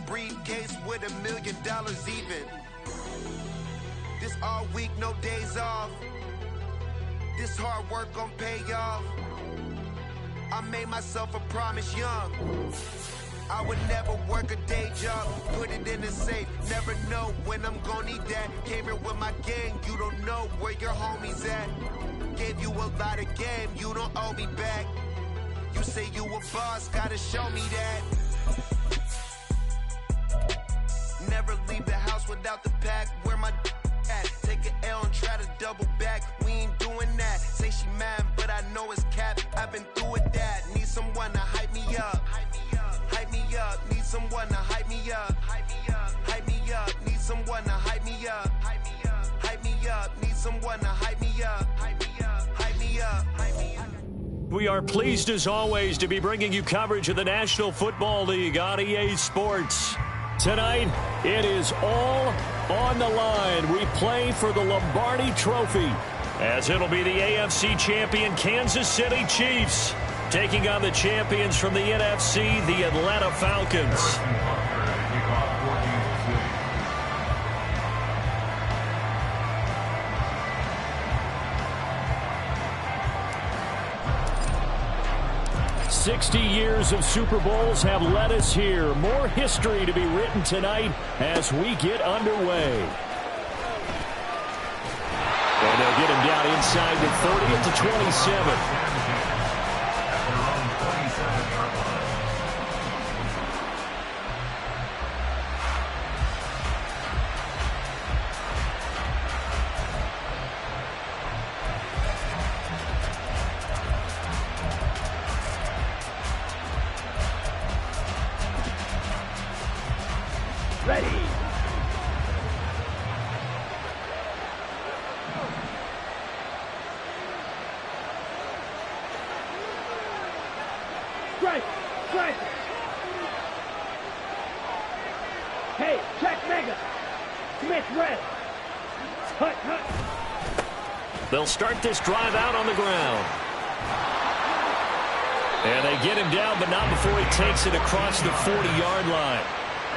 briefcase with $1 million even. This all week, no days off. This hard work gon' pay off. I made myself a promise young. I would never work a day job, put it in the safe. Never know when I'm gon' need that. Came here with my gang, you don't know where your homies at. Gave you a lot of game, you don't owe me back. You say you a boss, gotta show me that. Never leave the house without the pack. Where my at? Take an L and try to double back. We ain't doing that. Say she mad, but I know it's cap. I've been through with that. Need someone to hype me up. Hype me up. Need someone to hype me up. Hype me up. Need someone to hype me up. Hype me up. Need someone to hype me up. Hype me up. Hype me up. Hype me up. We are pleased as always to be bringing you coverage of the National Football League on EA Sports. Tonight, it is all on the line. We play for the Lombardi Trophy, as it'll be the AFC champion Kansas City Chiefs taking on the champions from the NFC, the Atlanta Falcons. 60 years of Super Bowls have led us here. More history to be written tonight as we get underway. And they'll get him down inside the 30 to 27. Ready. Strike! Strike! Hey, check Mega! Smith red! Hut, hut! They'll start this drive out on the ground. And they get him down, but not before he takes it across the 40-yard line.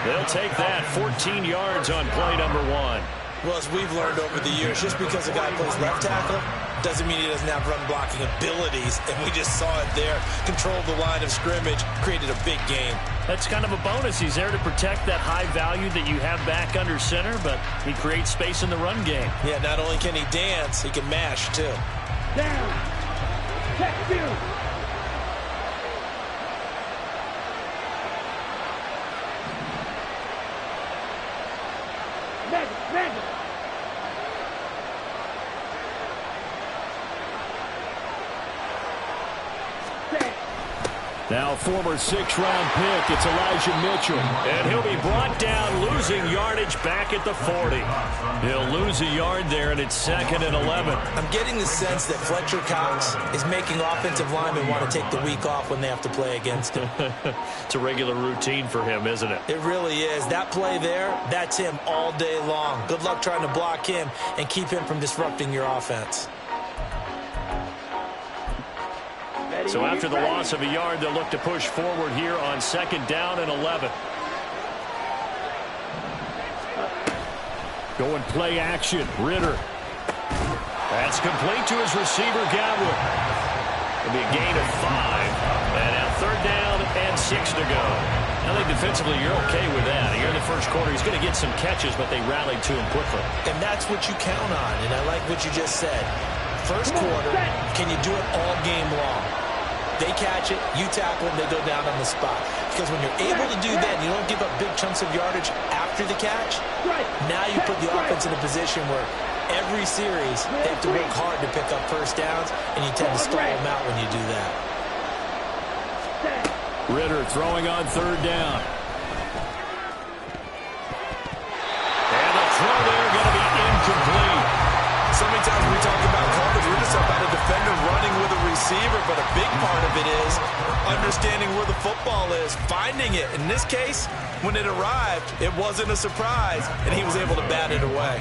They'll take that 14 yards on play number one. Well, as we've learned over the years, just because a guy plays left tackle doesn't mean he doesn't have run blocking abilities. And we just saw it there. Controlled the line of scrimmage, created a big game. That's kind of a bonus. He's there to protect that high value that you have back under center, but he creates space in the run game. Yeah, not only can he dance, he can mash too. Down! Check two! Now former sixth-round pick, it's Elijah Mitchell. And he'll be brought down, losing yardage back at the 40. He'll lose a yard there, and it's 2nd and 11. I'm getting the sense that Fletcher Cox is making offensive linemen want to take the week off when they have to play against him. It's a regular routine for him, isn't it? It really is. That play there, that's him all day long. Good luck trying to block him and keep him from disrupting your offense. So after the loss of a yard, they'll look to push forward here on 2nd down and 11. Going play action. Ritter. That's complete to his receiver, Godwin. It'll be a gain of 5. And now 3rd down and 6 to go. I think defensively you're okay with that. Here in the first quarter, he's going to get some catches, but they rallied to him quickly. And that's what you count on, and I like what you just said. First quarter, can you do it all game long? They catch it, you tackle them, they go down on the spot. Because when you're able to do that and you don't give up big chunks of yardage after the catch, now you put the offense in a position where every series they have to work hard to pick up first downs, and you tend to stall them out when you do that. Ritter throwing on 3rd down. And the throw there going to be incomplete. So many times when we talk about coverage, we're just about a defender running with a receiver, but a big part of it is understanding where the football is, finding it. In this case, when it arrived, it wasn't a surprise, and he was able to bat it away.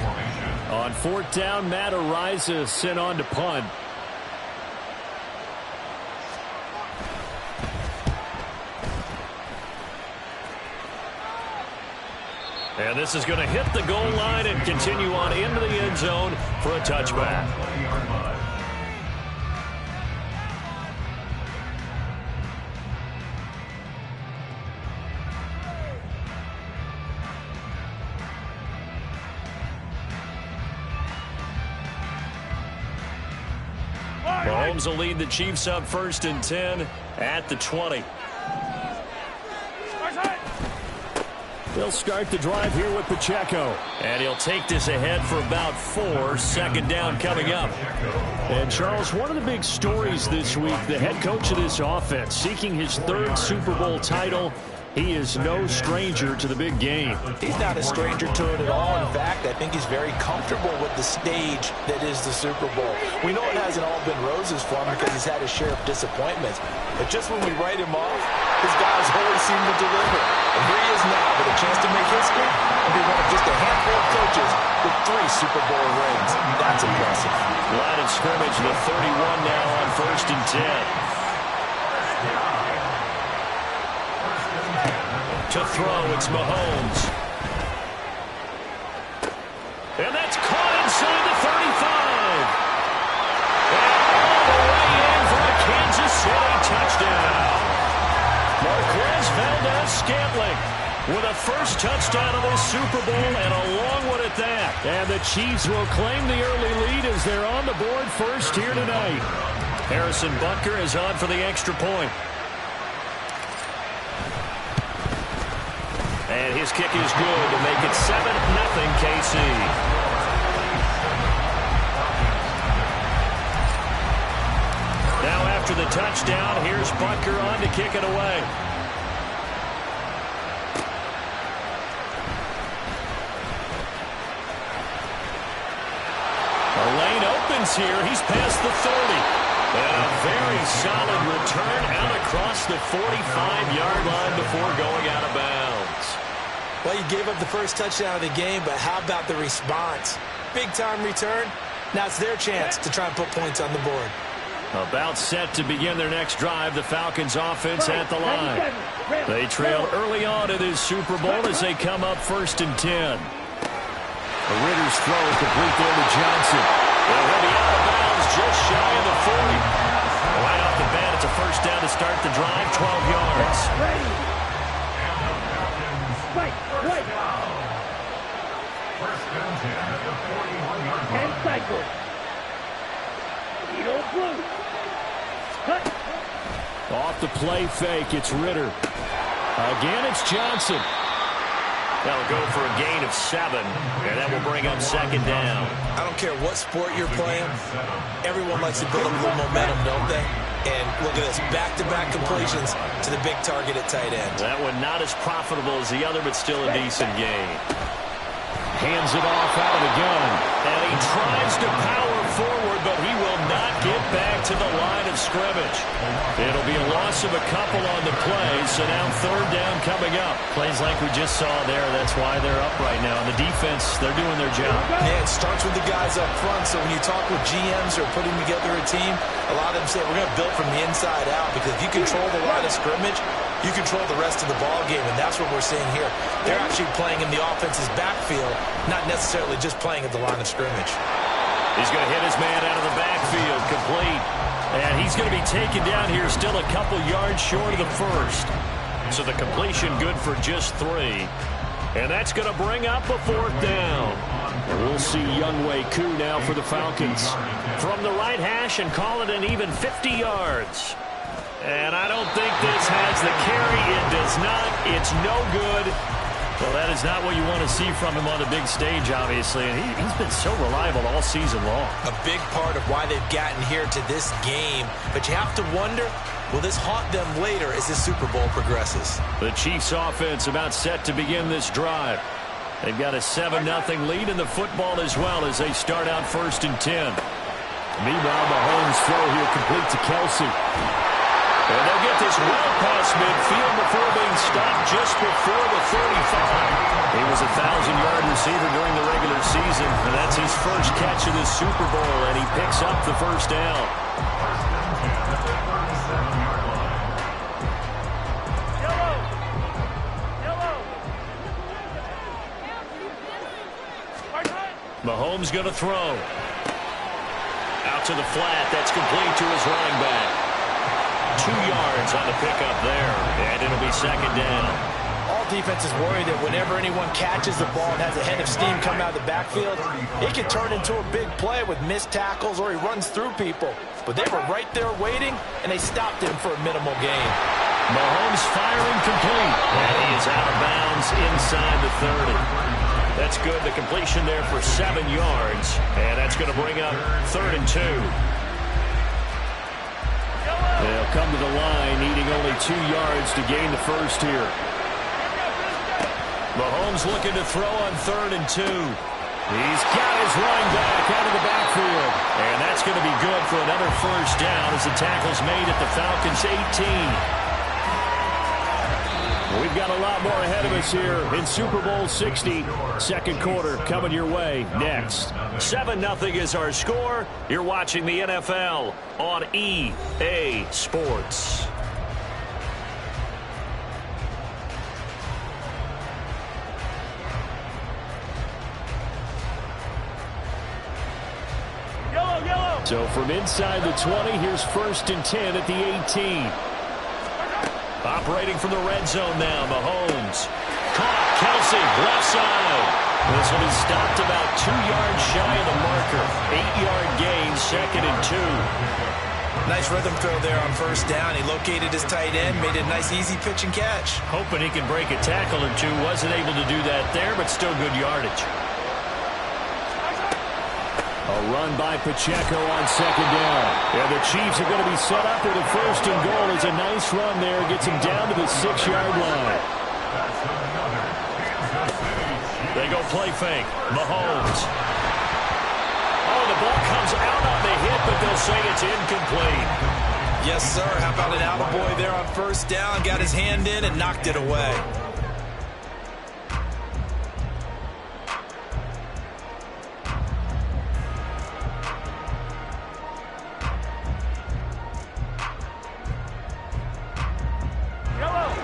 On 4th down, Matt Ariza sent on to punt. And this is going to hit the goal line and continue on into the end zone for a touchback. Mahomes will lead the Chiefs up 1st and 10 at the 20. They'll start the drive here with Pacheco. And he'll take this ahead for about 4. Second down coming up. And, Charles, one of the big stories this week, the head coach of this offense seeking his 3rd Super Bowl title. He is no stranger to the big game. He's not a stranger to it at all. In fact, I think he's very comfortable with the stage that is the Super Bowl. We know it hasn't all been roses for him because he's had his share of disappointments. But just when we write him off, his guys always seem to deliver. And here he is now with a chance to make history and be one of just a handful of coaches with 3 Super Bowl rings. That's impressive. Line of scrimmage, the 31 now on 1st and 10. To throw, it's Mahomes. And that's caught inside the 35. And all the way in for a Kansas City touchdown. Marquez Valdez-Scantling with a first touchdown of this Super Bowl and a long one at that. And the Chiefs will claim the early lead as they're on the board first here tonight. Harrison Butker is on for the extra point. And his kick is good to make it 7-0 KC. Now after the touchdown, here's Butker on to kick it away. A lane opens here. He's past the 30. And a very solid return out across the 45-yard line before going out of bounds. Well, you gave up the first touchdown of the game, but how about the response? Big-time return. Now it's their chance to try and put points on the board. About set to begin their next drive, the Falcons offense at the line. They trail early on in this Super Bowl as they come up 1st and 10. The Ritter's throw complete there to Johnson. They'll be out of bounds just shy of the 40. Right off the bat, it's a first down to start the drive, 12 yards. Right. 10 cycles. Eagle blue. Cut. Off the play fake, it's Ritter. Again, it's Johnson. That'll go for a gain of 7, and that will bring up 2nd down. I don't care what sport you're playing. Everyone likes to build up a little momentum, don't they? And look at this, back-to-back completions to the big target at tight end. That one not as profitable as the other, but still a decent gain. Hands it off out of the gun. And he tries to power forward, but he will not get back to the line of scrimmage. It'll be a loss of a couple on the play, so now 3rd down coming up. Plays like we just saw there, that's why they're up right now. And the defense, they're doing their job. Yeah, it starts with the guys up front, so when you talk with GMs or putting together a team, a lot of them say we're going to build from the inside out, because if you control the line of scrimmage, you control the rest of the ball game, and that's what we're seeing here. They're actually playing in the offense's backfield, not necessarily just playing at the line of scrimmage. He's going to hit his man out of the backfield, complete. And he's going to be taken down here, still a couple yards short of the first. So the completion good for just 3. And that's going to bring up a 4th down. And we'll see Younghoe Koo now for the Falcons. From the right hash and call it an even 50 yards. And I don't think this has the carry. It does not. It's no good. Well, that is not what you want to see from him on the big stage, obviously. And he's been so reliable all season long. A big part of why they've gotten here to this game. But you have to wonder, will this haunt them later as the Super Bowl progresses? The Chiefs offense about set to begin this drive. They've got a 7-0 lead in the football as well as they start out 1st and 10. Meanwhile, Mahomes' throw here complete to Kelsey. And they'll get this well past midfield before being stopped just before the 35. He was a 1,000-yard receiver during the regular season, and that's his first catch of the Super Bowl, and he picks up the first down. Mahomes going to throw. Out to the flat. That's complete to his running back. 2 yards on the pickup there. And it'll be second down. All defenses worry that whenever anyone catches the ball and has a head of steam come out of the backfield, it can turn into a big play with missed tackles or he runs through people. But they were right there waiting, and they stopped him for a minimal gain. Mahomes firing complete. And he is out of bounds inside the 30. That's good. The completion there for 7 yards. And that's going to bring up 3rd and 2. They'll come to the line, needing only 2 yards to gain the first here. Mahomes looking to throw on 3rd and 2. He's got his running back out of the backfield. And that's going to be good for another first down as the tackle's made at the Falcons' 18. We've got a lot more ahead of us here in Super Bowl 60. Second quarter coming your way next. 7-0 is our score. You're watching the NFL on EA Sports. So from inside the 20, here's 1st and 10 at the 18. Operating from the red zone now, Mahomes. Caught, Kelsey, left side. This one is stopped about 2 yards shy of the marker. 8-yard gain, 2nd and 2. Nice rhythm throw there on 1st down. He located his tight end, made a nice easy pitch and catch. Hoping he can break a tackle or two. Wasn't able to do that there, but still good yardage. A run by Pacheco on 2nd down. And the Chiefs are going to be set up with a 1st and goal. It's a nice run there. Gets him down to the 6-yard line. They go play fake. Mahomes. Oh, the ball comes out on the hit, but they'll say it's incomplete. Yes, sir. How about an attaboy there on 1st down? Got his hand in and knocked it away.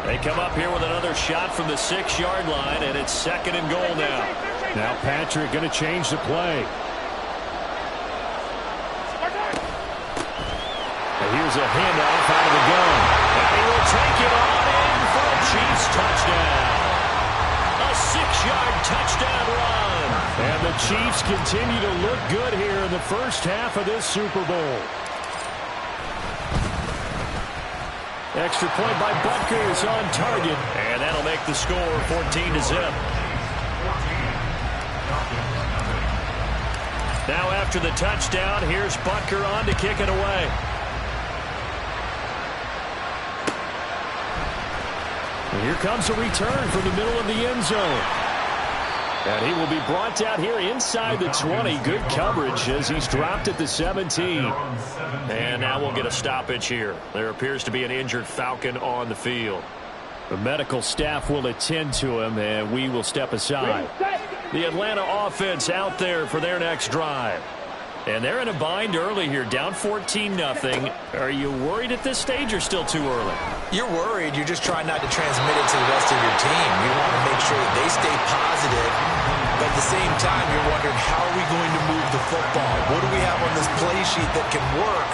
They come up here with another shot from the 6-yard line, and it's 2nd and goal now. Now Patrick going to change the play. And here's a handoff out of the gun. And he will take it on in for a Chiefs touchdown. A 6-yard touchdown run. And the Chiefs continue to look good here in the first half of this Super Bowl. Extra point by Butker is on target. And that'll make the score 14-0. Now after the touchdown, here's Butker on to kick it away. And here comes a return from the middle of the end zone. And he will be brought out here inside the 20. Good coverage as he's dropped at the 17. And now we'll get a stoppage here. There appears to be an injured Falcon on the field. The medical staff will attend to him, and we will step aside. The Atlanta offense out there for their next drive. And they're in a bind early here, down 14-0. Are you worried at this stage or still too early? You're worried. You're just trying not to transmit it to the rest of your team. You want to make sure that they stay positive. But at the same time, you're wondering, how are we going to move the football? What do we have on this play sheet that can work?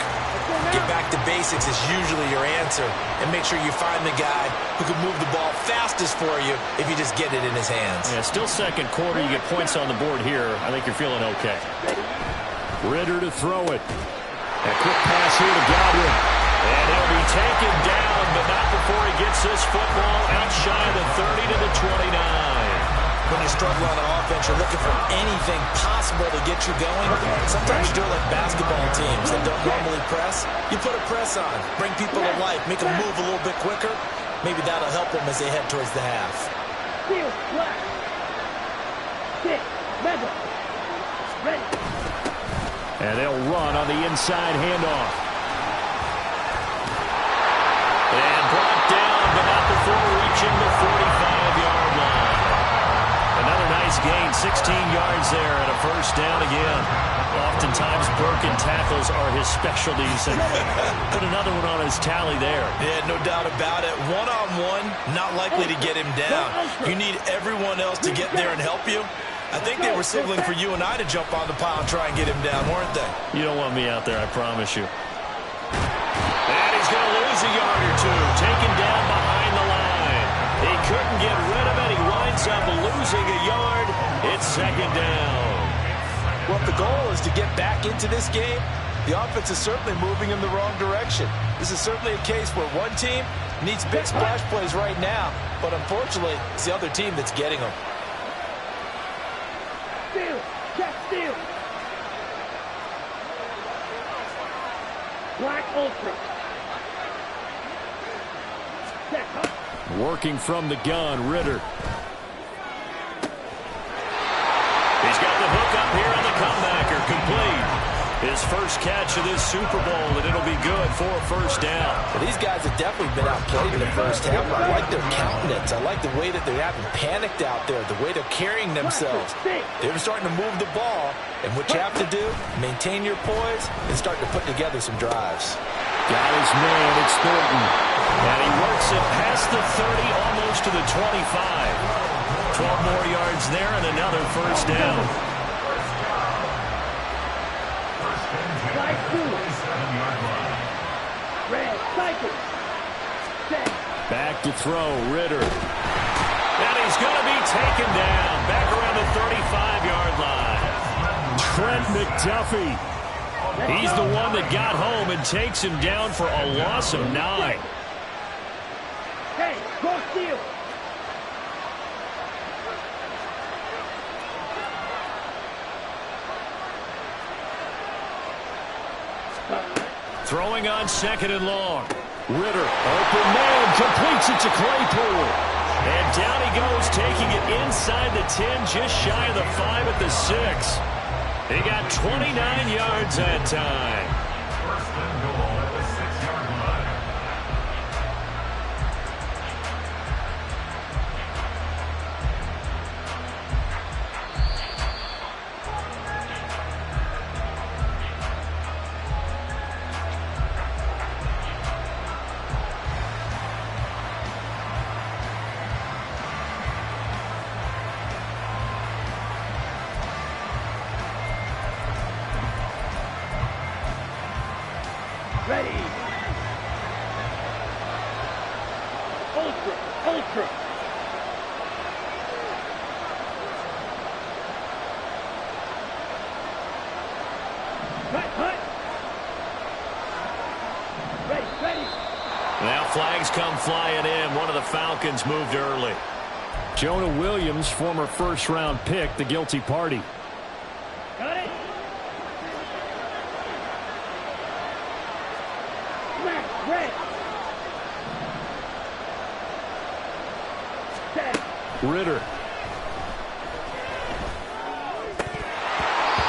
Get back to basics is usually your answer. And make sure you find the guy who can move the ball fastest for you if you just get it in his hands. Yeah, still second quarter. You get points on the board here. I think you're feeling okay. Ritter to throw it. A quick pass here to Godwin. And he'll be taken down, but not before he gets this football out shy of the 30 to the 29. When you struggle on offense, you're looking for anything possible to get you going. Sometimes you do it like basketball teams that don't normally press. You put a press on, bring people to life, make them move a little bit quicker. Maybe that'll help them as they head towards the half. Field flat. 6, Madden. Ready. And they'll run on the inside handoff. And brought down, but not before reaching the 45-yard line. Another nice gain, 16 yards there, and a first down again. Oftentimes, broken tackles are his specialties, and put another one on his tally there. Yeah, no doubt about it. One-on-one, not likely to get him down. You need everyone else to get there and help you. I think they were signaling for you and I to jump on the pile and try and get him down, weren't they? You don't want me out there, I promise you. And he's going to lose a yard or two. Taken down behind the line. He couldn't get rid of it. He winds up losing a yard. It's second down. Well, if the goal is to get back into this game, the offense is certainly moving in the wrong direction. This is certainly a case where one team needs big splash plays right now, but unfortunately, it's the other team that's getting them. Steal! Check steal! Black Ultra. Check, huh? Working from the gun, Ritter. He's got the hook up here on the comebacker, complete. His first catch of this Super Bowl, and it'll be good for a first down. Well, these guys have definitely been outplayed in the first half. I like their countenance. I like the way that they haven't panicked out there, the way they're carrying themselves. They're starting to move the ball, and what you have to do, maintain your poise and start to put together some drives. Got his man, it's Thornton. And he works it past the 30, almost to the 25. 12 more yards there and another first down. Red, cycle. Back to throw, Ritter. And he's going to be taken down. Back around the 35-yard line. Trent McDuffie. He's the one that got home and takes him down for a loss of 9. Hey, go steal. Throwing on second and long. Ritter, open man, completes it to Claypool. And down he goes, taking it inside the 10, just shy of the 5 at the 6. He got 29 yards that time. First and goal at the 6-yard line. Ready. Ultra, ultra. Cut, cut. Ready, ready. Now flags come flying in. One of the Falcons moved early. Jonah Williams, former first-round pick, the guilty party. Got it. Red. Ritter.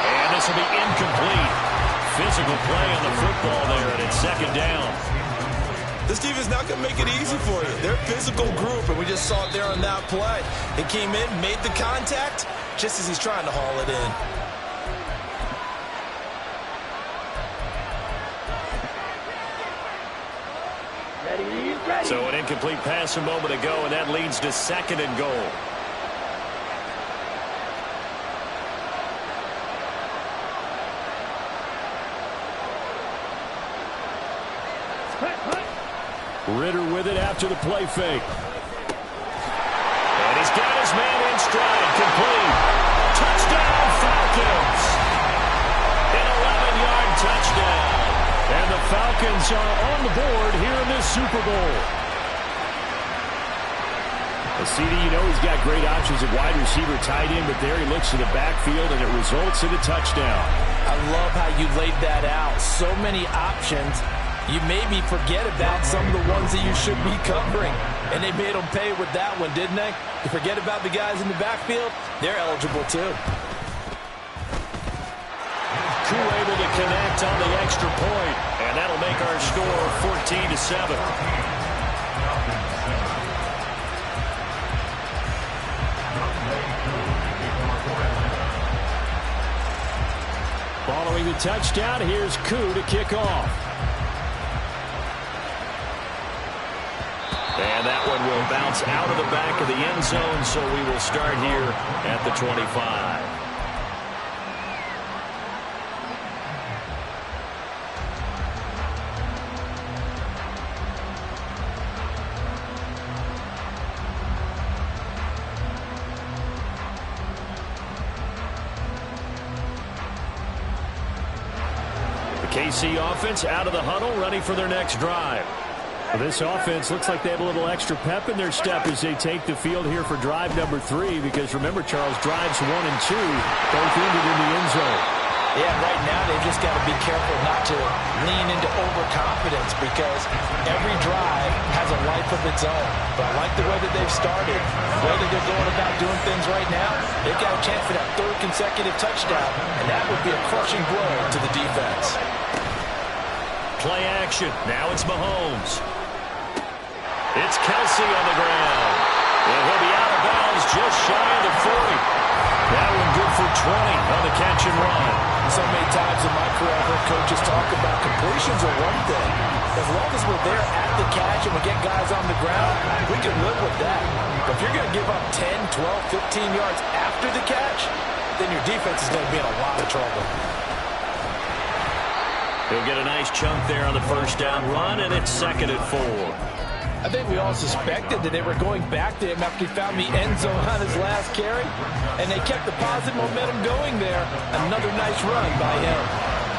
And this will be incomplete. Physical play on the football there, and it's second down. This defense not going to make it easy for you. They're a physical group, and we just saw it there on that play. They came in, made the contact, just as he's trying to haul it in. Ready. So an incomplete pass a moment ago, and that leads to second and goal. Ritter with it after the play fake. And he's got his man in stride, complete. Touchdown, Falcons. An 11-yard touchdown. And the Falcons are on the board here in this Super Bowl. CD, you know he's got great options at wide receiver, tight end, but there he looks to the backfield, and it results in a touchdown. I love how you laid that out. So many options. You maybe forget about some of the ones that you should be covering. And they made them pay with that one, didn't they? You forget about the guys in the backfield, they're eligible too. Koo able to connect on the extra point, and that'll make our score 14-7. Following the touchdown, here's Koo to kick off. And that one will bounce out of the back of the end zone, so we will start here at the 25. KC offense out of the huddle, ready for their next drive. Well, this offense looks like they have a little extra pep in their step as they take the field here for drive number 3, because remember, Charles, drives 1 and 2 both ended in the end zone. Yeah, right now they've just got to be careful not to lean into overconfidence, because every drive has a life of its own. But I like the way that they've started, the way that they're going about doing things right now. They've got a chance for that 3rd consecutive touchdown, and that would be a crushing blow to the defense. Play action. Now it's Mahomes. It's Kelsey on the ground. And he'll be out of bounds just shy of the 40. That one good for 20 on the catch and run. So many times in my career, I've heard coaches talk about completions are one thing. As long as we're there at the catch and we get guys on the ground, we can live with that. But if you're going to give up 10, 12, 15 yards after the catch, then your defense is going to be in a lot of trouble. He'll get a nice chunk there on the first down run, and it's 2nd and 4. I think we all suspected that they were going back to him after he found the end zone on his last carry, and they kept the positive momentum going there. Another nice run by him.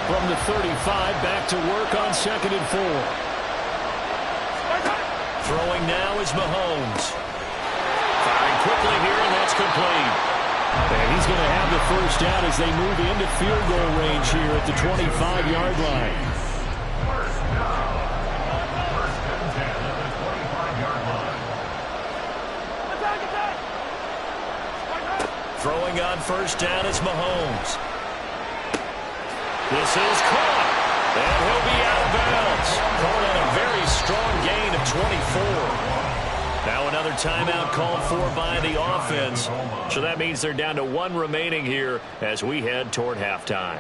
From the 35, back to work on 2nd and 4. Throwing now is Mahomes. Firing quickly here, and that's complete. And he's going to have the first down as they move into field goal range here at the 25-yard line. First down. First and 10 at the 25-yard line. Throwing on first down is Mahomes. This is caught. And he'll be out of bounds. Called on a very strong gain of 24. Now another timeout called for by the offense. So that means they're down to 1 remaining here as we head toward halftime.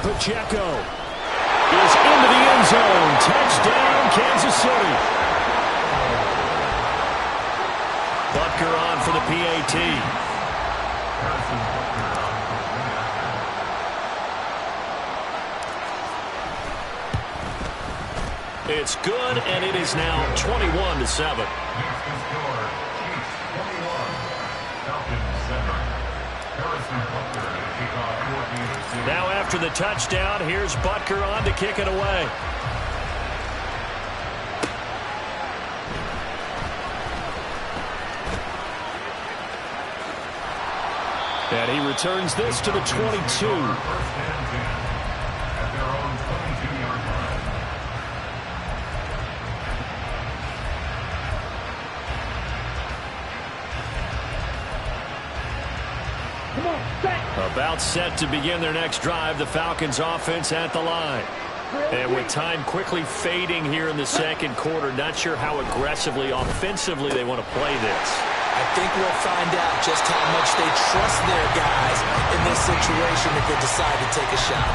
Pacheco is into the end zone. Touchdown, Kansas City. Butker on for the PAT. It's good, and it is now 21-7. Now after the touchdown, here's Butker on to kick it away. And he returns this to the 22. About set to begin their next drive, the Falcons offense at the line. And with time quickly fading here in the second quarter, not sure how aggressively, offensively they want to play this. I think we'll find out just how much they trust their guys in this situation if they decide to take a shot.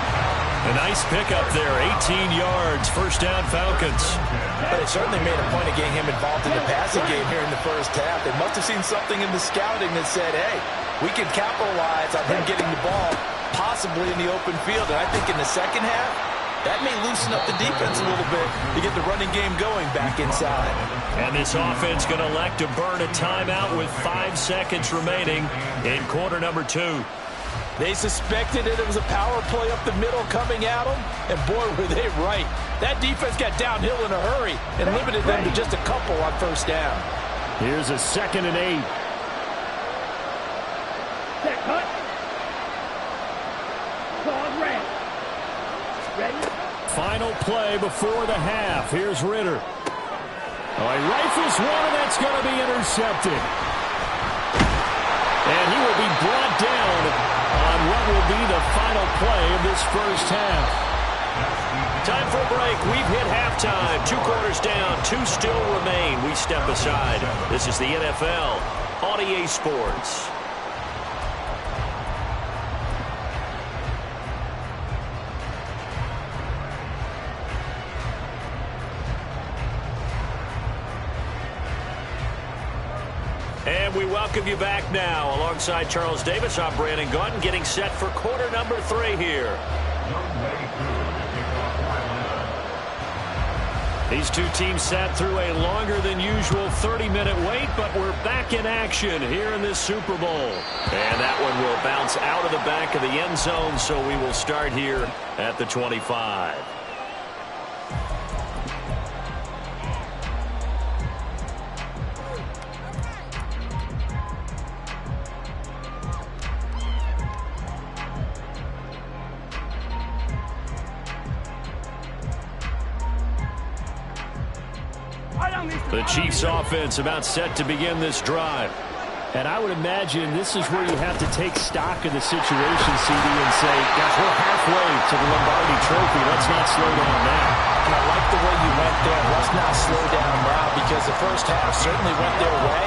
A nice pickup there, 18 yards, first down Falcons. But it certainly made a point of getting him involved in the passing game here in the first half. They must have seen something in the scouting that said, hey, we can capitalize on him getting the ball possibly in the open field. And I think in the second half, that may loosen up the defense a little bit to get the running game going back inside. And this offense going to elect to burn a timeout with 5 seconds remaining in quarter number 2. They suspected it was a power play up the middle coming at them, and boy, were they right. That defense got downhill in a hurry and limited them to just a couple on first down. Here's a 2nd and 8. Set cut. Ball red. Ready? Final play before the half. Here's Ritter. Oh, he rifles one, and that's going to be intercepted. And he will be brought down on what will be the final play of this first half. Time for a break. We've hit halftime. halftime. 2 quarters down, 2 still remain. We step aside. This is the NFL on EA Sports. And we welcome you back now. Alongside Charles Davis, I'm Brandon Gaudin, getting set for quarter number 3 here. These two teams sat through a longer than usual 30-minute wait, but we're back in action here in this Super Bowl. And that one will bounce out of the back of the end zone, so we will start here at the 25. The Chiefs offense about set to begin this drive. And I would imagine this is where you have to take stock of the situation, CD, and say, gosh, we're halfway to the Lombardi Trophy. Let's not slow down now. And I like the way you went there. Let's not slow down now, because the first half certainly went their way,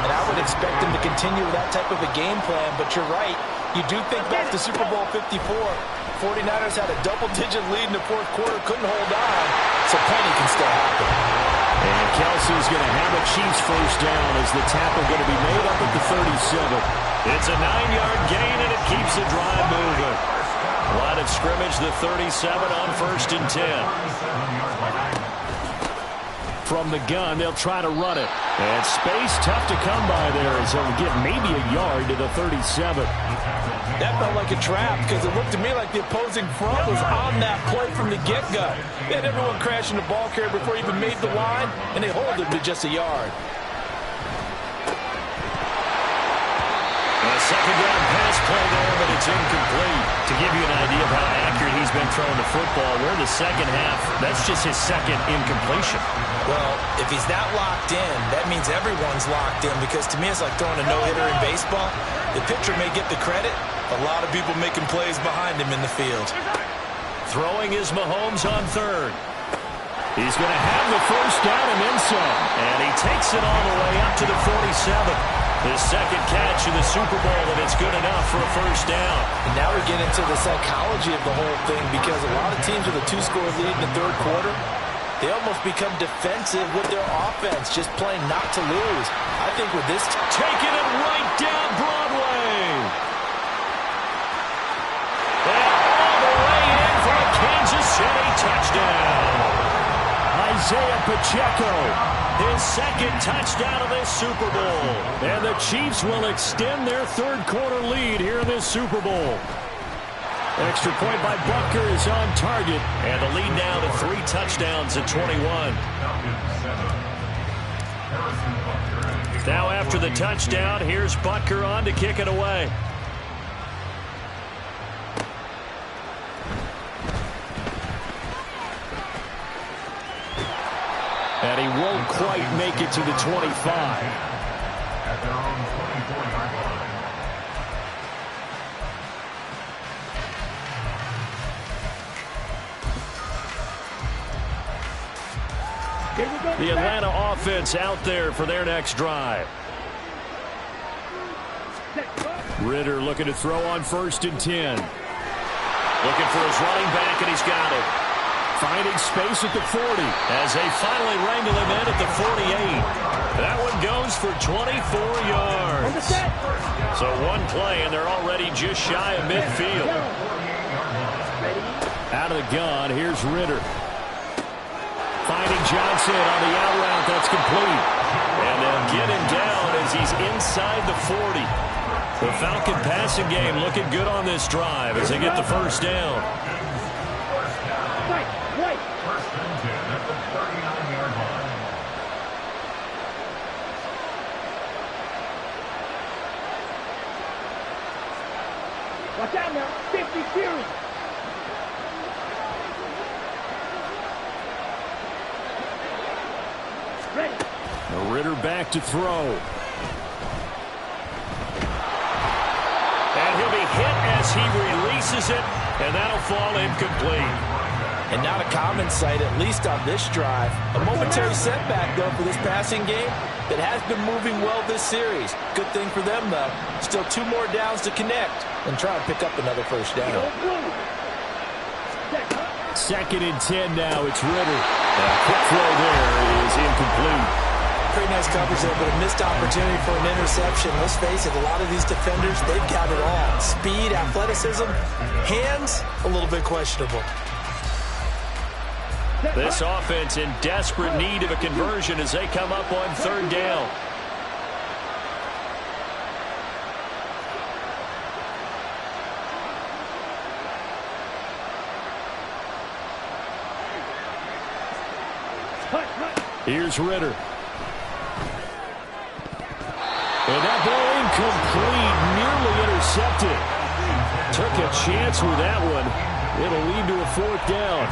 and I would expect them to continue with that type of a game plan. But you're right. You do think back to Super Bowl 54. 49ers had a double-digit lead in the fourth quarter, couldn't hold on, so plenty can still happen. And Kelsey's going to have a Chiefs first down as the tackle going to be made up at the 37. It's a 9-yard gain, and it keeps the drive moving. Line of scrimmage, the 37 on 1st and 10. From the gun, they'll try to run it. And space tough to come by there as they'll get maybe a yard to the 37. That felt like a trap, because it looked to me like the opposing front was on that play from the get-go. They had everyone crashing the ball carrier before he even made the line, and they hold him to just a yard. A second down pass play there, but it's incomplete. To give you an idea of how accurate he's been throwing the football, we're in the second half. That's just his second incompletion. Well, if he's not locked in, that means everyone's locked in, because to me it's like throwing a no-hitter in baseball. The pitcher may get the credit. A lot of people making plays behind him in the field. Throwing is Mahomes on 3rd. He's going to have the first down and then some. And he takes it all the way up to the 47. His second catch in the Super Bowl, and it's good enough for a first down. And now we get into the psychology of the whole thing, because a lot of teams with a 2-score lead in the third quarter, they almost become defensive with their offense, just playing not to lose. I think with this... Taking it right down Broadway. And all the way in for a Kansas City touchdown. Isaiah Pacheco, his second touchdown of this Super Bowl. And the Chiefs will extend their third quarter lead here in this Super Bowl. Extra point by Butker is on target. And the lead now to 3 touchdowns at 21. Now after the touchdown, here's Butker on to kick it away. And he won't quite make it to the 25. At their own 24-yard line. The Atlanta offense out there for their next drive. Ritter looking to throw on 1st and 10. Looking for his running back, and he's got it. Finding space at the 40 as they finally wrangle him in at the 48. That one goes for 24 yards. So one play, and they're already just shy of midfield. Out of the gun, here's Ritter. Finding Johnson on the out route. That's complete. And they'll get him down as he's inside the 40. The Falcon passing game looking good on this drive as they get the first down. First and 10 at the 39-yard line. Watch out now. 50 series. Ready. Ritter back to throw. And he'll be hit as he releases it, and that'll fall incomplete. And not a common sight, at least on this drive. A momentary setback, though, for this passing game that has been moving well this series. Good thing for them, though. Still 2 more downs to connect and try and pick up another first down. 2nd and 10 now. It's Ritter. That quick throw there is incomplete. Pretty nice coverage there, but a missed opportunity for an interception. Let's face it, a lot of these defenders, they've got it all. Speed, athleticism, hands, a little bit questionable. This offense in desperate need of a conversion as they come up on 3rd down. Here's Ritter. And that ball incomplete, nearly intercepted. Took a chance with that one. It'll lead to a 4th down.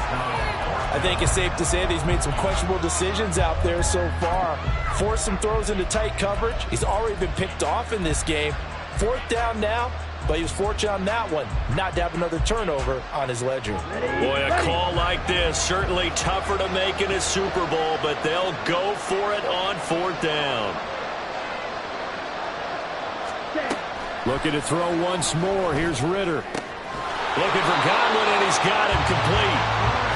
I think it's safe to say that he's made some questionable decisions out there so far. Forced some throws into tight coverage. He's already been picked off in this game. 4th down now, but he was fortunate on that one not to have another turnover on his ledger. Boy, a call like this, certainly tougher to make in a Super Bowl, but they'll go for it on 4th down. Looking to throw once more. Here's Ritter. Looking for Godwin, and he's got him complete.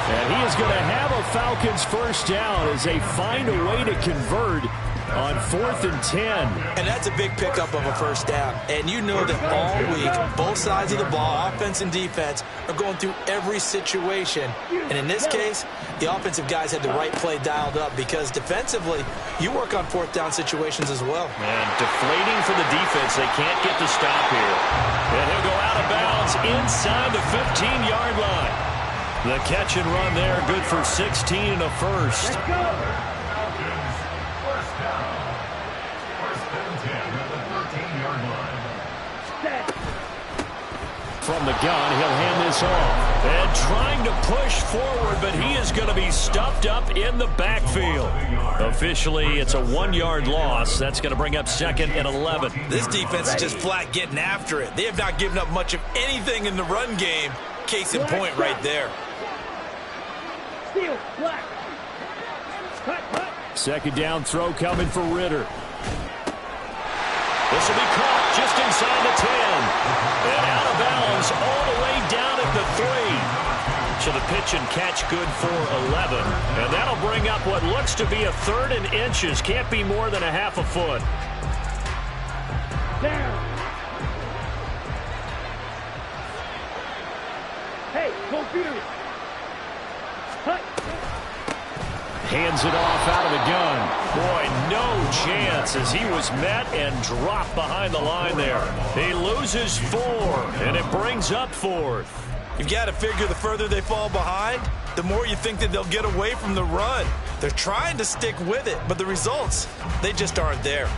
And he is going to have a Falcons first down as they find a way to convert on 4th and 10. And that's a big pickup of a first down. And you know that all week, both sides of the ball, offense and defense, are going through every situation. And in this case, the offensive guys had the right play dialed up because defensively, you work on 4th down situations as well. And deflating for the defense. They can't get the stop here. And he'll go out of bounds inside the 15-yard line. The catch and run there, good for 16 and a first. From the gun, he'll hand this off. And trying to push forward, but he is going to be stuffed up in the backfield. Officially, it's a 1-yard loss. That's going to bring up 2nd and 11. This defense is just flat getting after it. They have not given up much of anything in the run game. Case in point right there. 2nd down throw coming for Ritter. This will be caught just inside the 10. And out of bounds all the way down at the 3. So the pitch and catch good for 11. And that'll bring up what looks to be a 3rd and inches. Can't be more than a half a foot. Down. Hey, computer. Hands it off out of the gun. Boy, no chance as he was met and dropped behind the line there. He loses 4, and it brings up 4th. You've got to figure the further they fall behind, the more you think that they'll get away from the run. They're trying to stick with it, but the results, they just aren't there.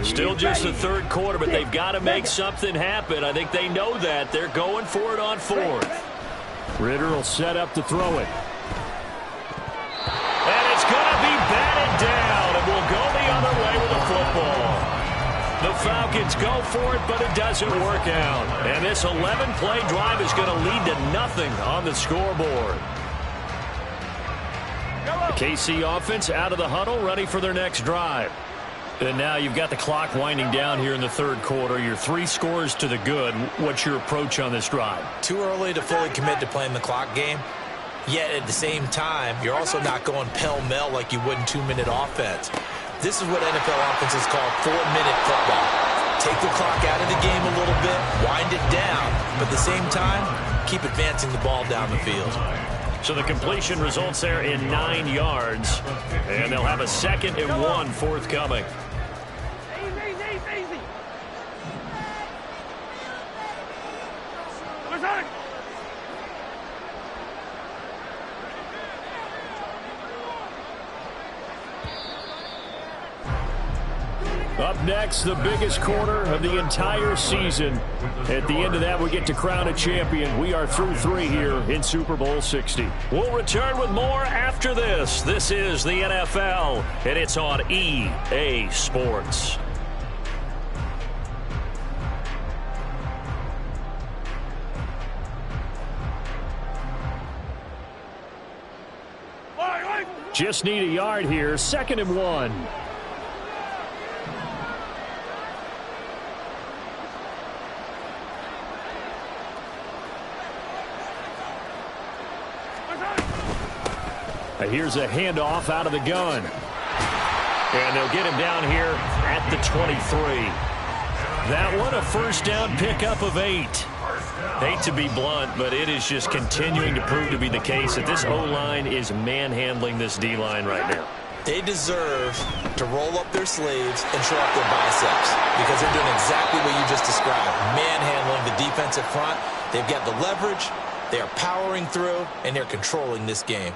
Still just the 3rd quarter, but they've got to make something happen. I think they know that. They're going for it on 4th. Ritter will set up to throw it. And it's going to be batted down, and we'll go the other way with the football. The Falcons go for it, but it doesn't work out. And this 11-play drive is going to lead to nothing on the scoreboard. The KC offense out of the huddle, ready for their next drive. And now you've got the clock winding down here in the 3rd quarter. You're 3 scores to the good. What's your approach on this drive? Too early to fully commit to playing the clock game. Yet at the same time, you're also not going pell-mell like you would in 2-minute offense. This is what NFL offenses call 4-minute football. Take the clock out of the game a little bit, wind it down, but at the same time, keep advancing the ball down the field. So the completion results there in 9 yards. And they'll have a 2nd and 1 forthcoming. Easy. Up next, the biggest quarter of the entire season. At the end of that, we get to crown a champion. We are through 3 here in Super Bowl 60. We'll return with more after this. This is the NFL, and it's on EA Sports. Just need a yard here, 2nd and 1. Here's a handoff out of the gun. And they'll get him down here at the 23. That one, a first down pickup of 8. Hate to be blunt, but it is just continuing to prove to be the case that this O-line is manhandling this D-line right now. They deserve to roll up their sleeves and show up their biceps because they're doing exactly what you just described, manhandling the defensive front. They've got the leverage, they're powering through, and they're controlling this game.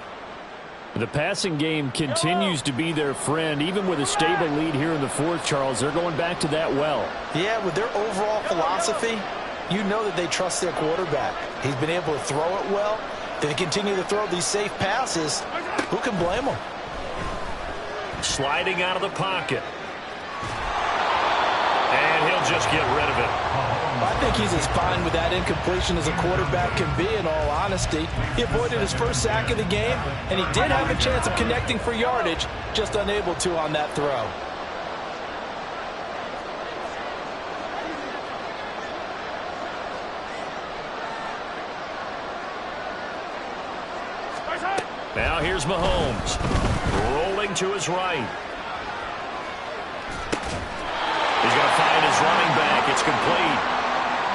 The passing game continues to be their friend. Even with a stable lead here in the 4th, Charles, they're going back to that well. Yeah, with their overall philosophy, you know that they trust their quarterback. He's been able to throw it well. They continue to throw these safe passes. Who can blame them? Sliding out of the pocket. And he'll just get rid of it. I think he's as fine with that incompletion as a quarterback can be, in all honesty. He avoided his first sack of the game, and he did have a chance of connecting for yardage, just unable to on that throw. Now here's Mahomes, rolling to his right. He's going to find his running back. It's complete.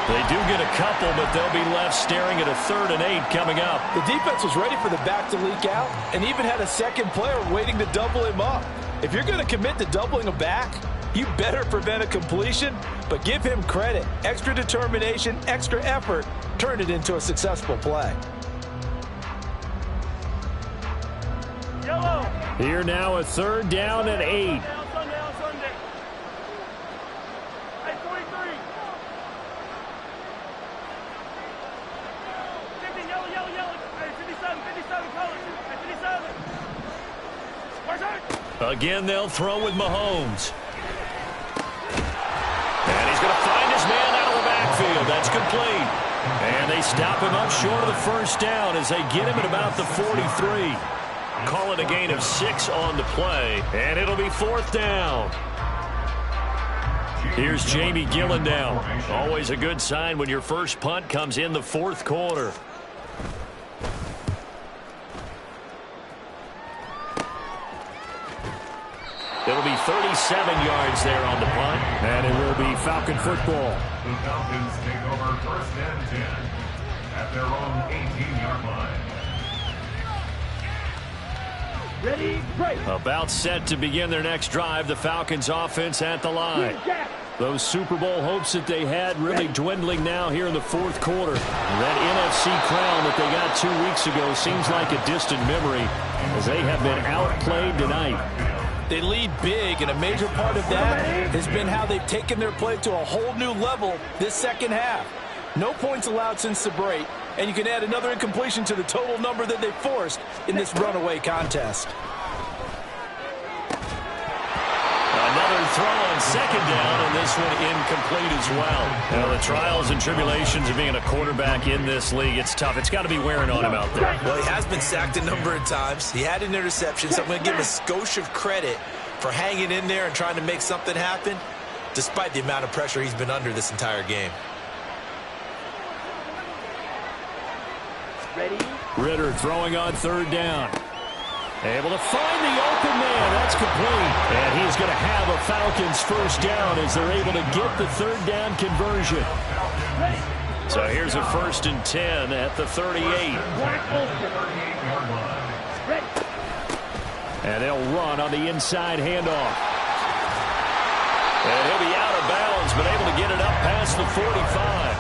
They do get a couple, but they'll be left staring at a 3rd and 8 coming up. The defense was ready for the back to leak out and even had a second player waiting to double him up. If you're going to commit to doubling a back, you better prevent a completion, but give him credit. Extra determination, extra effort, turn it into a successful play. Here now, a 3rd down and 8. Again, they'll throw with Mahomes. And he's going to find his man out of the backfield. That's complete. And they stop him up short of the first down as they get him at about the 43. Call it a gain of 6 on the play, and it'll be 4th down. Here's Jamie Gillen now. Always a good sign when your first punt comes in the 4th quarter. It'll be 37 yards there on the punt, and it will be Falcon football. The Falcons take over 1st and 10 at their own 18-yard line. Ready, break. About set to begin their next drive, the Falcons offense at the line. Those Super Bowl hopes that they had really dwindling now here in the 4th quarter. That NFC crown that they got 2 weeks ago seems like a distant memory as they have been outplayed tonight. They lead big, and a major part of that has been how they've taken their play to a whole new level this second half. No points allowed since the break, and you can add another incompletion to the total number that they forced in this runaway contest. Another throw on 2nd down, and this one incomplete as well. Now, the trials and tribulations of being a quarterback in this league, it's tough. It's got to be wearing on him out there. Well, he has been sacked a number of times. He had an interception, so I'm going to give him a skosh of credit for hanging in there and trying to make something happen, despite the amount of pressure he's been under this entire game. Ritter throwing on 3rd down. Able to find the open man. That's complete. And he's going to have a Falcons first down as they're able to get the 3rd down conversion. So here's a 1st and 10 at the 38. And they'll run on the inside handoff. And he'll be out of bounds, but able to get it up past the 45.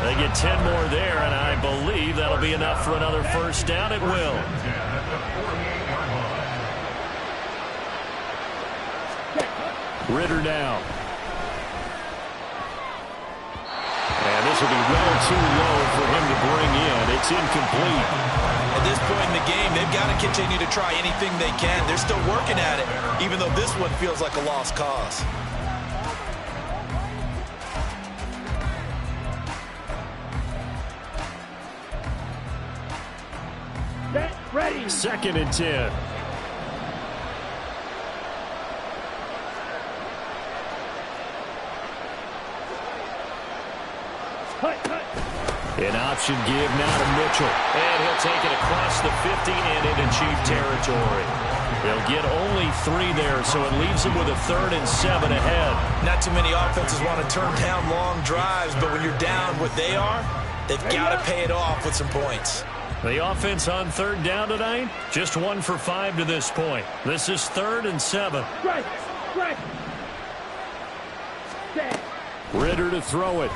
They get 10 more there, and I believe that'll be enough for another first down. It will. Ritter now. And this will be well too low for him to bring in. It's incomplete. At this point in the game, they've got to continue to try anything they can. They're still working at it, even though this one feels like a lost cause. Ready. 2nd and 10. An option give now to Mitchell. And he'll take it across the 50 and into Chief territory. They'll get only 3 there, so it leaves them with a 3rd and 7 ahead. Not too many offenses want to turn down long drives, but when you're down what they are, they've got to pay it off with some points. The offense on 3rd down tonight, just 1 for 5 to this point. This is 3rd and 7. Ritter to throw it.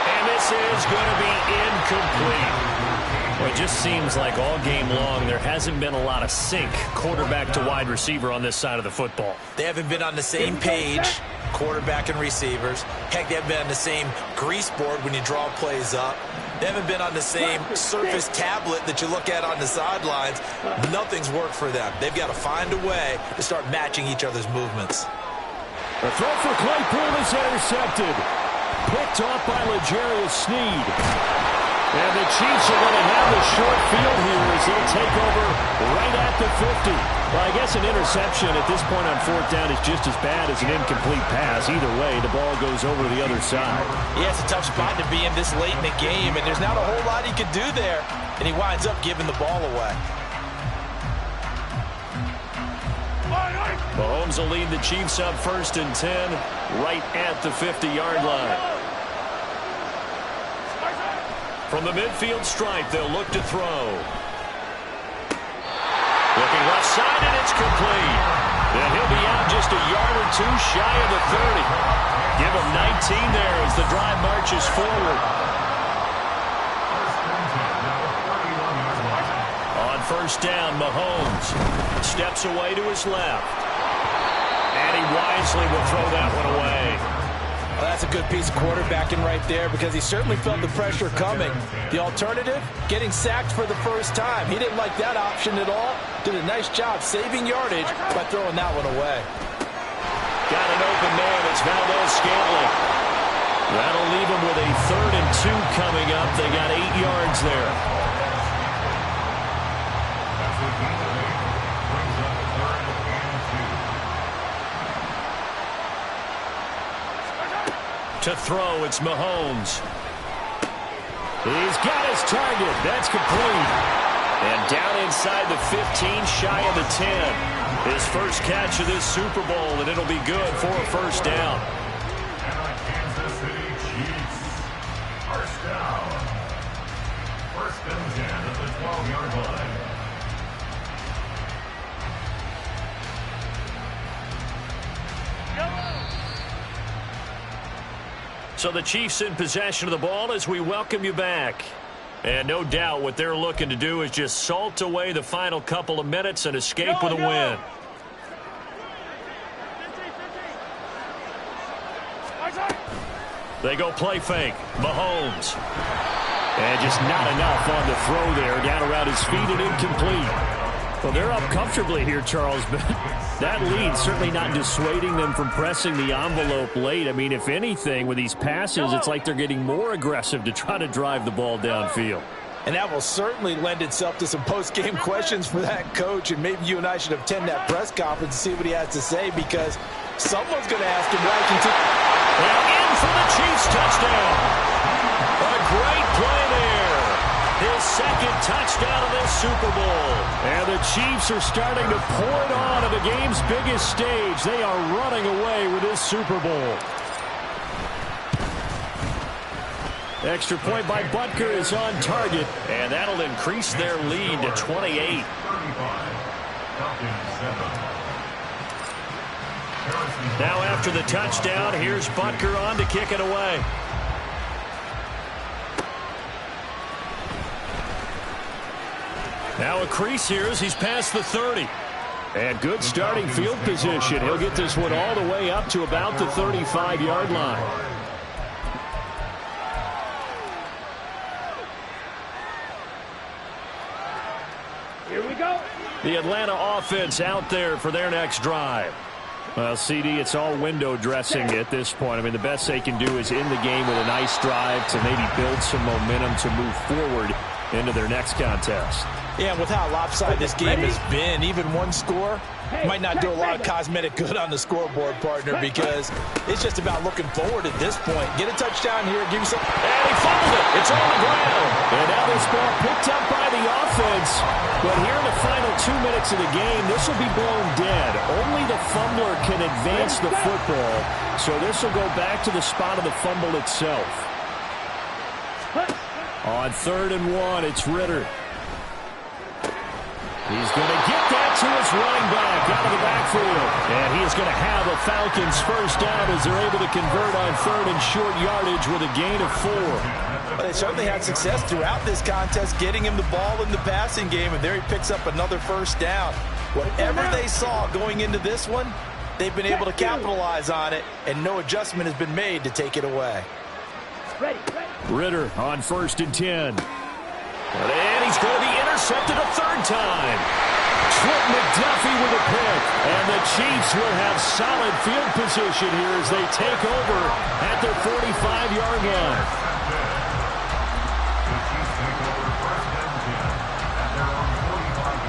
And this is going to be incomplete. Well, it just seems like all game long there hasn't been a lot of sync quarterback to wide receiver on this side of the football. They haven't been on the same page, quarterback and receivers. Heck, they haven't been on the same grease board when you draw plays up. They haven't been on the same Surface tablet that you look at on the sidelines. Nothing's worked for them. They've got to find a way to start matching each other's movements. The throw for Claypool is intercepted. Picked off by L'Jarius Sneed. And the Chiefs are going to have the short field here as they'll take over right at the 50. Well, I guess an interception at this point on 4th down is just as bad as an incomplete pass. Either way, the ball goes over the other side. Yeah, it's a tough spot to be in this late in the game, and there's not a whole lot he could do there. And he winds up giving the ball away. Mahomes will lead the Chiefs up 1st and 10 right at the 50-yard line. From the midfield stripe, they'll look to throw. Looking left side, and it's complete. And he'll be out just a yard or 2 shy of the 30. Give him 19 there as the drive marches forward. On 1st down, Mahomes steps away to his left. And he wisely will throw that one away. Well, that's a good piece of quarterbacking right there because he certainly felt the pressure coming. The alternative, getting sacked for the first time. He didn't like that option at all. Did a nice job saving yardage by throwing that one away. Got an open man. It's Valdez-Scantling. That'll leave him with a 3rd and 2 coming up. They got 8 yards there. To throw, it's Mahomes. He's got his target. That's complete. And down inside the 15, shy of the 10. His first catch of this Super Bowl, and it'll be good for a 1st down. Kansas City Chiefs. 1st down. 1st and 10 at the 12-yard line. So the Chiefs in possession of the ball as we welcome you back. And no doubt what they're looking to do is just salt away the final couple of minutes and escape with a win. They go play fake. Mahomes. And just not enough on the throw there. Down around his feet and incomplete. Well, they're up comfortably here, Charles, but that lead certainly not dissuading them from pressing the envelope late. I mean, if anything, with these passes, it's like they're getting more aggressive to try to drive the ball downfield. And that will certainly lend itself to some post-game questions for that coach, and maybe you and I should attend that press conference and see what he has to say, because someone's going to ask him why he continues. Well, in for the Chiefs touchdown. A great play there. His 2nd touchdown of this Super Bowl. And the Chiefs are starting to pour it on at the game's biggest stage. They are running away with this Super Bowl. Extra point by Butker is on target. And that'll increase their lead to 28. Now after the touchdown, here's Butker on to kick it away. Now a crease here as he's past the 30. And good starting field position. He'll get this one all the way up to about the 35-yard line. Here we go. The Atlanta offense out there for their next drive. Well, CD, it's all window dressing at this point. I mean, the best they can do is end the game with a nice drive to maybe build some momentum to move forward into their next contest. Yeah, and with how lopsided this game has been, even one score might not do a lot of cosmetic good on the scoreboard, partner, because it's just about looking forward at this point. Get a touchdown here, give you some... And he fumbled it. It's on the ground. And now this ball picked up by the offense. But here in the final 2 minutes of the game, this will be blown dead. Only the fumbler can advance the football. So this will go back to the spot of the fumble itself. On 3rd and 1, it's Ritter. He's going to get that to his running back out of the backfield. And he is going to have a Falcons first down as they're able to convert on 3rd and short yardage with a gain of 4. Well, they certainly had success throughout this contest, getting him the ball in the passing game, and there he picks up another first down. Whatever they saw going into this one, they've been able to capitalize on it, and no adjustment has been made to take it away. Ritter on 1st and 10. And he's going to be intercepted a 3rd time. Trent McDuffie with a pick. And the Chiefs will have solid field position here as they take over at their 45-yard line. The Chiefs take over 1st and 10 at their own 45-yard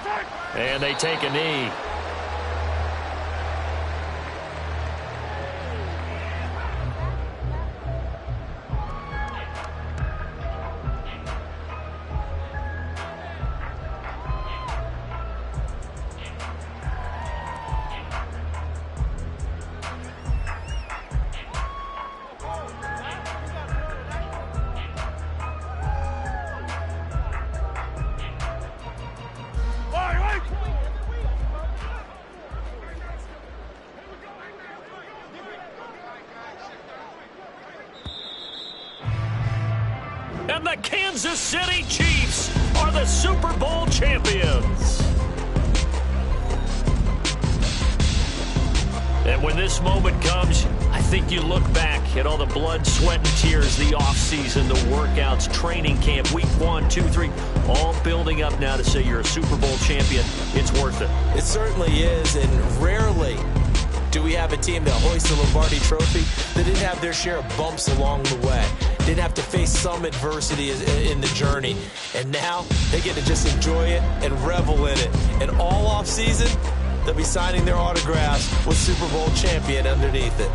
line. And they take a knee. And the Kansas City Chiefs are the Super Bowl champions. And when this moment comes, I think you look back at all the blood, sweat, and tears, the offseason, the workouts, training camp, week 1, 2, 3, all building up now to say you're a Super Bowl champion. It's worth it. It certainly is, and rarely do we have a team that hoists the Lombardi Trophy that didn't have their share of bumps along the way, didn't have to face some adversity in the journey, and now they get to just enjoy it and revel in it. And all offseason, they'll be signing their autographs with Super Bowl champion underneath it.